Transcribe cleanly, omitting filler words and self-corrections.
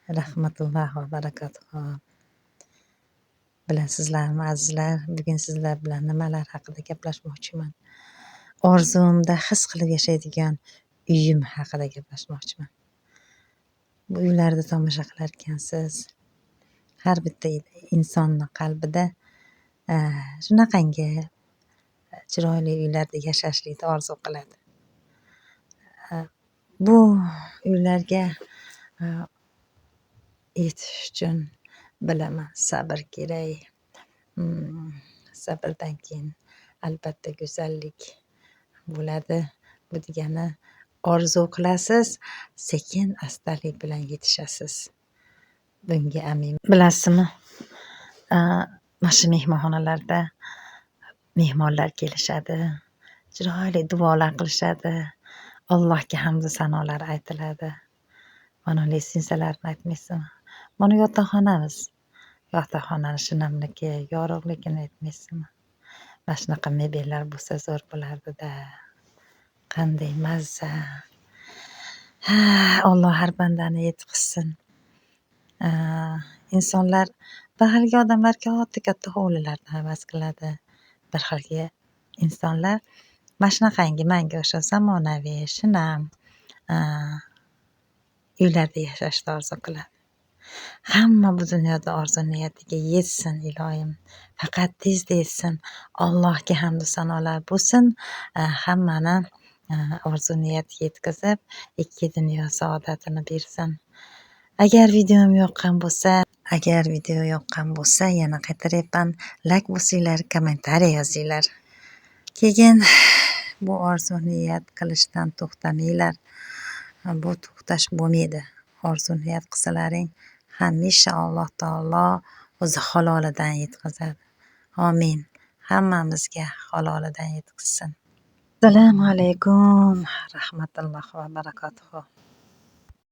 rahmatulloh va barakatuh. Bilasizlarmi azizlar, bugun sizlar bilan nimalar haqida gaplashmoqchiman. Orzumda his qilib yashaydigan uyim haqida gaplashmoqchiman. Bu uylarda tomosha qilar ekansiz, har bitta insonni qalbida shunaqangi chiroyli uylarda yashashlikni orzu qiladi. Bu uylarga yetish uchun bilaman, sabr kerak. Sabrdan keyin albatta go'zallik bo'ladi. Bu degani orzu qilasiz, sekin astalik bilan yetishasiz. Bunga amin. Bilasizmi? Mana shu mehmonxonalarda mehmonlar kelishadi, chiroyli duolar qilishadi, Allohga hamdu sanolar aytiladi. Mana lesinsalarni aytmaysizmi? Mana yotoqxonamiz. Yotoqxonani shinamligi, yorug'ligini aytmaysizmi? Mana shunaqa mebellar bo'lsa zo'r bo'lardi-da. Qanday mazza. Alloh har bandani yetqizsin. Insonlar bir xilgi odamlar katta hovlilarni havas qiladi. Bir xilgi insonlar mana shunaqangi menga o'sha zamonaviy, shinam uylarda yashashni orzu qiladi. Hamma bu dunyoda orzu niyatiga yetsin iloyim. Faqat tezda yetsin. Allohga hamdu sanolar bo'lsin. Hammani orzu niyatiga yetkazib, ikki dunyo saodatini bersin. Agar video yoqqan bo'lsa, yana qaytaryapman, like bosinglar, kommentariy yozinglar. Keyin bu orzu niyat qilishdan to'xtamanglar. Bu to'xtash bo'lmaydi. Orzu niyat qilsalaring, hamisha Alloh taolo o'zi halolidan yetkazadi. Amin. Hammamizga halolidan yetkazsin. Assalomu alaykum, rahmatulloh va barakatuh.